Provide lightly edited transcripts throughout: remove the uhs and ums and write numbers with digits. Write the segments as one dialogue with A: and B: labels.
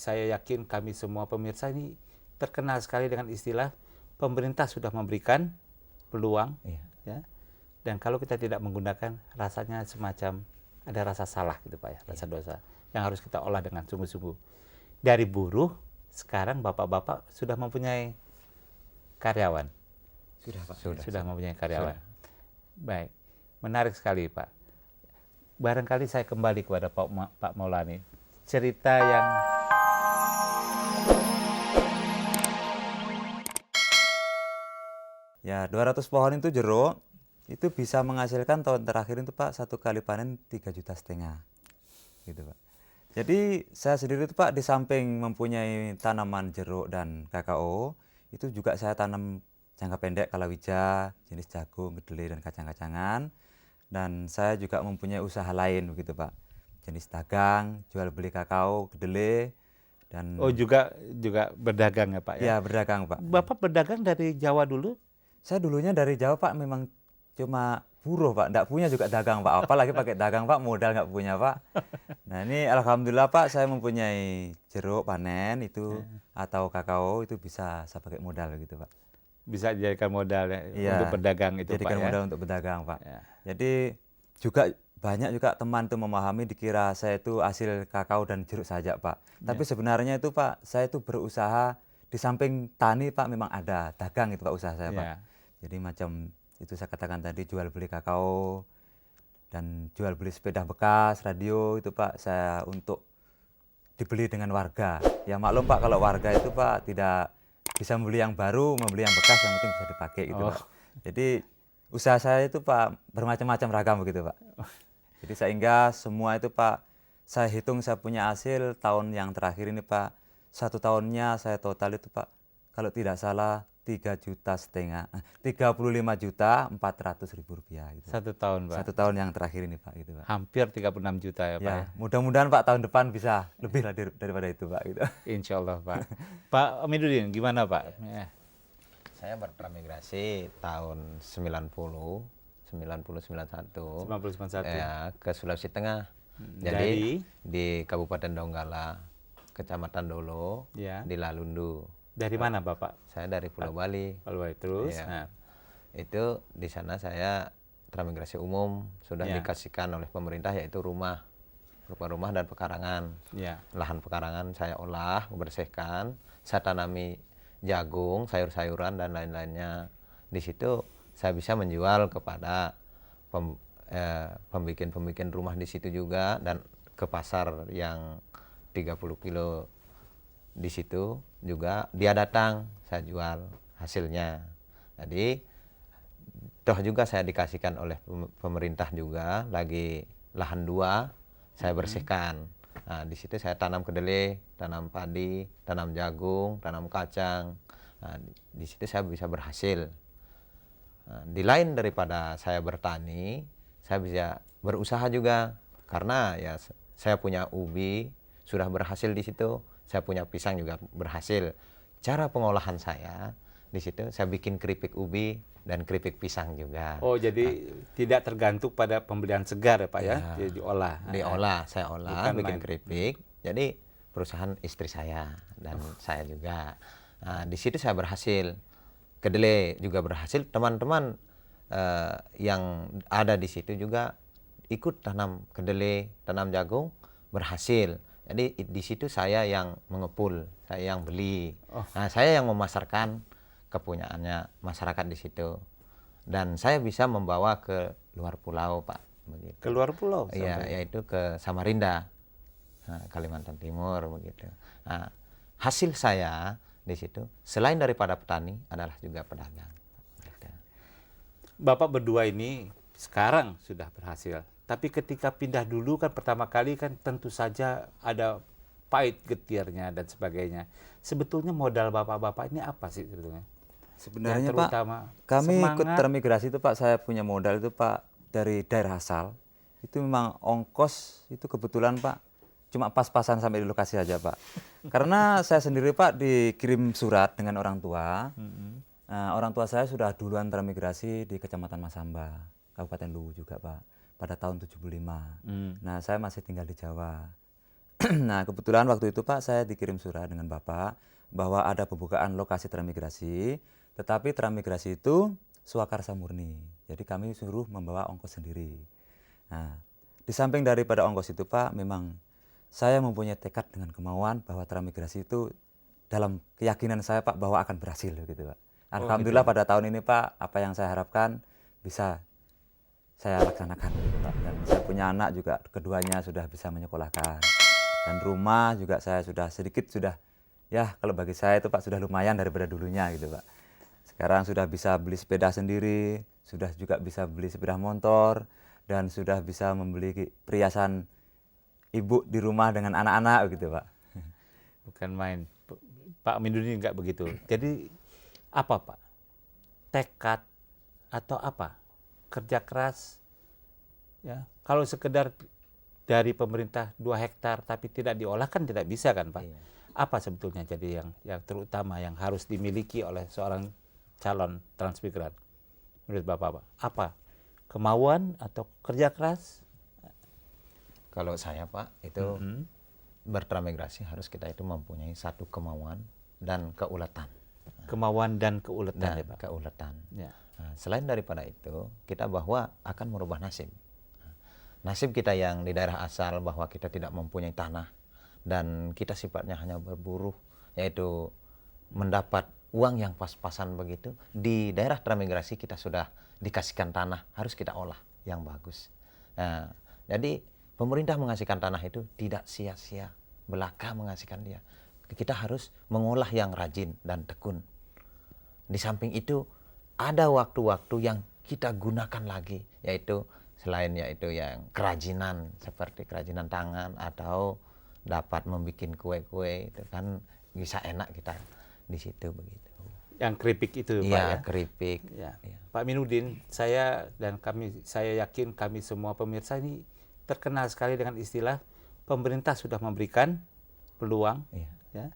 A: saya yakin kami semua pemirsa ini terkenal sekali dengan istilah pemerintah sudah memberikan peluang, ya. Dan kalau kita tidak menggunakan, rasanya semacam ada rasa salah gitu Pak ya, rasa dosa yang harus kita olah dengan sungguh-sungguh. Dari buruh, sekarang bapak-bapak sudah mempunyai karyawan.
B: Sudah Pak.
A: Sudah mempunyai karyawan. Baik, menarik sekali Pak. Barangkali saya kembali kepada Pak Maulani. Cerita yang
B: Ya, 200 pohon itu jeruk, itu bisa menghasilkan tahun terakhir itu Pak, 1 kali panen 3,5 juta. Gitu Pak. Jadi saya sendiri itu Pak, di samping mempunyai tanaman jeruk dan kakao, itu juga saya tanam jangka pendek kalawija, jenis jagung, kedelai, dan kacang-kacangan. Dan saya juga mempunyai usaha lain begitu Pak, jenis dagang, jual beli kakao, kedelai, dan
A: juga berdagang ya Pak ya?
B: ya berdagang Pak.
A: Bapak berdagang dari Jawa dulu?
B: Saya dulunya dari Jawa Pak, memang cuma buruh Pak, enggak punya juga dagang Pak, apalagi pakai dagang Pak, modal nggak punya Pak. Nah ini alhamdulillah Pak, saya mempunyai jeruk panen itu atau kakao itu bisa saya pakai modal gitu Pak.
A: Bisa dijadikan modal
B: Ya,
A: untuk berdagang itu
B: jadikan
A: Pak ya?
B: modal untuk berdagang Pak.
A: Ya.
B: Jadi juga banyak juga teman tuh memahami, dikira saya itu hasil kakao dan jeruk saja Pak. Tapi sebenarnya itu Pak, saya itu berusaha di samping tani Pak, memang ada dagang itu Pak, usaha saya Pak. Jadi macam itu saya katakan tadi, jual beli kakao dan jual beli sepeda bekas, radio itu Pak, saya untuk dibeli dengan warga. Ya maklum Pak, kalau warga itu Pak tidak bisa membeli yang baru, membeli yang bekas, yang penting bisa dipakai gitu Pak. Jadi usaha saya itu Pak bermacam-macam ragam begitu Pak. Jadi sehingga semua itu Pak, saya hitung saya punya hasil tahun yang terakhir ini Pak, 1 tahunnya saya total itu Pak, kalau tidak salah 3,5 juta, 35.400.000 rupiah gitu.
A: 1 tahun Pak?
B: 1 tahun yang terakhir ini Pak gitu Pak.
A: Hampir 36 juta ya Pak ya?
B: Mudah-mudahan Pak tahun depan bisa lebih lah daripada itu Pak gitu.
A: Insya Allah Pak. Pak Amiduddin gimana Pak? Ya.
C: Saya bertransmigrasi tahun 91 ya, ke Sulawesi Tengah. Jadi di Kabupaten Donggala, Kecamatan Dolo, di Lalundu.
A: Dari mana Bapak?
C: Saya dari Pulau Bali.
A: Pulau Bali terus.
C: Ya. Itu di sana saya transmigrasi umum sudah dikasihkan oleh pemerintah, yaitu rumah, berupa rumah dan pekarangan. Lahan pekarangan saya olah, bersihkan, saya tanami jagung, sayur-sayuran dan lain-lainnya. Di situ saya bisa menjual kepada pembikin rumah di situ juga, dan ke pasar yang 30 kilo di situ juga dia datang, saya jual hasilnya. Jadi toh juga saya dikasihkan oleh pemerintah juga lagi lahan 2, saya bersihkan. Nah, di situ saya tanam kedelai, tanam padi, tanam jagung, tanam kacang. Nah, di situ saya bisa berhasil. Nah, di lain daripada saya bertani, saya bisa berusaha juga, karena ya saya punya ubi sudah berhasil di situ, saya punya pisang juga berhasil. Cara pengolahan saya di situ, saya bikin keripik ubi dan keripik pisang juga.
A: Oh, jadi tidak tergantung pada pembelian segar ya Pak ya? Jadi diolah.
C: Saya olah, bikin keripik. Jadi perusahaan istri saya dan saya juga. Nah, di situ saya berhasil. Kedelai juga berhasil. Teman-teman yang ada di situ juga ikut tanam kedelai, tanam jagung, berhasil. Jadi di situ saya yang mengepul, saya yang beli. Nah, saya yang memasarkan kepunyaannya masyarakat di situ. Dan saya bisa membawa ke luar pulau, Pak. Begitu.
A: Ke luar pulau?
C: Iya, yaitu ke Samarinda, Kalimantan Timur, begitu. Nah, hasil saya di situ, selain daripada petani, adalah juga pedagang. Begitu.
A: Bapak berdua ini sekarang sudah berhasil. Tapi ketika pindah dulu kan pertama kali kan tentu saja ada pahit getirnya dan sebagainya. Sebetulnya modal bapak-bapak ini apa sih sebetulnya?
B: Sebenarnya Pak, kami ikut transmigrasi itu Pak, saya punya modal itu Pak dari daerah asal. Itu memang ongkos itu kebetulan Pak cuma pas-pasan sampai di lokasi aja Pak. Karena saya sendiri Pak dikirim surat dengan orang tua. Nah, orang tua saya sudah duluan transmigrasi di Kecamatan Masamba, Kabupaten Luwu juga Pak, pada tahun 75. Nah, saya masih tinggal di Jawa. Nah, kebetulan waktu itu Pak saya dikirim surat dengan Bapak bahwa ada pembukaan lokasi transmigrasi, tetapi transmigrasi itu swakarsa murni. Jadi kami suruh membawa ongkos sendiri. Nah, di samping daripada ongkos itu Pak, memang saya mempunyai tekad dengan kemauan bahwa transmigrasi itu dalam keyakinan saya Pak bahwa akan berhasil gitu Pak. Alhamdulillah pada tahun ini Pak, apa yang saya harapkan bisa saya laksanakan gitu, Pak. Dan saya punya anak juga keduanya sudah bisa menyekolahkan. Dan rumah juga saya sudah sedikit sudah ya kalau bagi saya itu Pak sudah lumayan daripada dulunya gitu Pak. Sekarang sudah bisa beli sepeda sendiri, sudah juga bisa beli sepeda motor dan sudah bisa membeli perhiasan ibu di rumah dengan anak-anak gitu Pak.
A: Bukan main. Pak Aminuddin nggak begitu. Jadi apa Pak? Tekad atau apa? Kerja keras, ya. Kalau sekedar dari pemerintah 2 hektar tapi tidak diolah kan tidak bisa kan Pak?
C: Iya.
A: Apa sebetulnya jadi yang terutama yang harus dimiliki oleh seorang calon transmigran menurut Bapak Pak? Apa? Kemauan atau kerja keras?
C: Kalau saya Pak itu bertransmigrasi harus kita itu mempunyai satu kemauan dan keuletan.
A: Kemauan dan keuletan ya Pak.
C: Keuletan.
A: Ya.
C: Nah, selain daripada itu, kita bahwa akan merubah nasib. Nasib kita yang di daerah asal bahwa kita tidak mempunyai tanah dan kita sifatnya hanya berburu, yaitu mendapat uang yang pas-pasan begitu. Di daerah transmigrasi kita sudah dikasihkan tanah, harus kita olah yang bagus. Nah, jadi pemerintah mengasihkan tanah itu tidak sia-sia belaka mengasihkan dia. Kita harus mengolah yang rajin dan tekun. Di samping itu ada waktu-waktu yang kita gunakan lagi, yaitu selain yaitu yang kerajinan seperti kerajinan tangan atau dapat membuat kue-kue itu kan bisa enak kita di situ begitu.
A: Yang keripik itu Pak
C: Iya,
A: ya.
C: keripik.
A: Ya.
C: Ya.
A: Pak Aminuddin, saya yakin kami semua pemirsa ini terkenal sekali dengan istilah pemerintah sudah memberikan peluang,
C: Iya.
A: ya.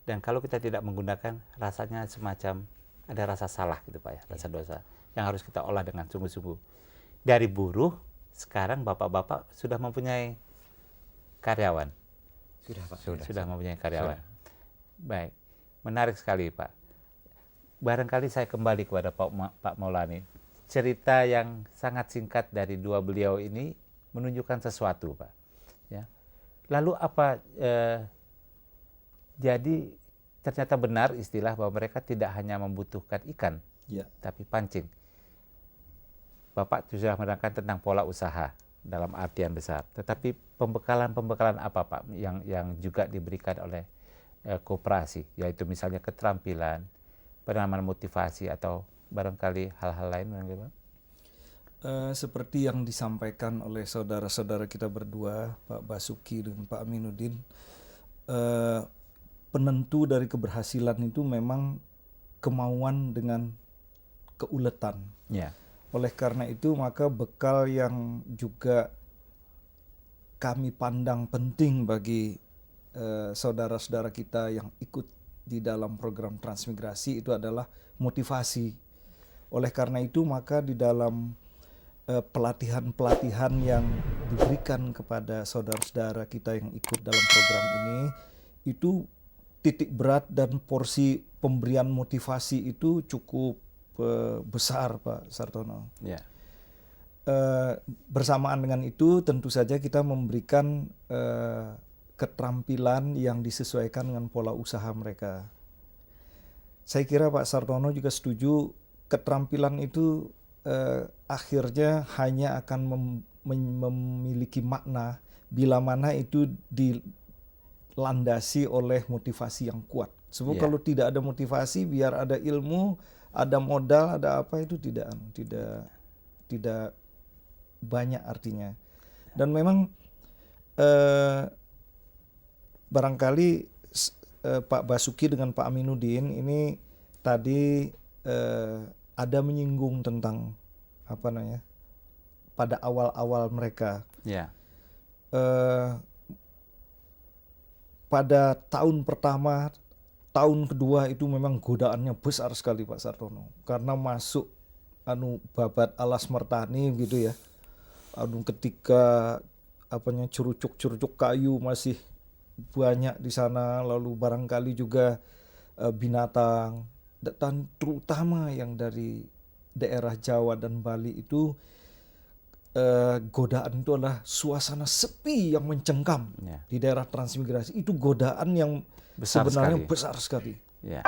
A: Dan kalau kita tidak menggunakan, rasanya semacam ada rasa salah gitu Pak ya, rasa dosa yang harus kita olah dengan sungguh-sungguh. Dari buruh, sekarang bapak-bapak sudah mempunyai karyawan.
C: Sudah Pak.
A: Sudah mempunyai karyawan. Baik, menarik sekali Pak. Barangkali saya kembali kepada Pak Maulani. Cerita yang sangat singkat dari dua beliau ini menunjukkan sesuatu Pak. Ya. Lalu apa, jadi ternyata benar istilah bahwa mereka tidak hanya membutuhkan ikan, tapi pancing. Bapak sudah menerangkan tentang pola usaha dalam artian besar. Tetapi pembekalan apa Pak yang juga diberikan oleh koperasi, yaitu misalnya keterampilan, penanaman motivasi atau barangkali hal-hal lain Pak?
D: Seperti yang disampaikan oleh saudara-saudara kita berdua, Pak Basuki dan Pak Aminuddin, penentu dari keberhasilan itu memang kemauan dengan keuletan.
A: Ya.
D: Oleh karena itu maka bekal yang juga kami pandang penting bagi saudara-saudara kita yang ikut di dalam program transmigrasi itu adalah motivasi. Oleh karena itu maka di dalam pelatihan-pelatihan yang diberikan kepada saudara-saudara kita yang ikut dalam program ini, itu titik berat dan porsi pemberian motivasi itu cukup besar Pak Sartono.
A: Ya.
D: Bersamaan dengan itu tentu saja kita memberikan keterampilan yang disesuaikan dengan pola usaha mereka. Saya kira Pak Sartono juga setuju keterampilan itu akhirnya hanya akan memiliki makna bila mana itu dilandasi oleh motivasi yang kuat. Sebab kalau tidak ada motivasi, biar ada ilmu, ada modal, ada apa itu tidak banyak artinya. Dan memang barangkali Pak Basuki dengan Pak Aminuddin ini tadi ada menyinggung tentang pada awal-awal mereka.
A: Ya.
D: Pada tahun pertama, tahun kedua itu memang godaannya besar sekali Pak Sartono, karena masuk babat alas mertani gitu ya. Ketika curucuk-curucuk kayu masih banyak di sana, lalu barangkali juga binatang, dan terutama yang dari daerah Jawa dan Bali itu godaan itu adalah suasana sepi yang mencengkam
A: Ya.
D: di daerah transmigrasi. Itu godaan yang
A: Besar
D: sebenarnya
A: sekali.
D: besar sekali.
A: Ya.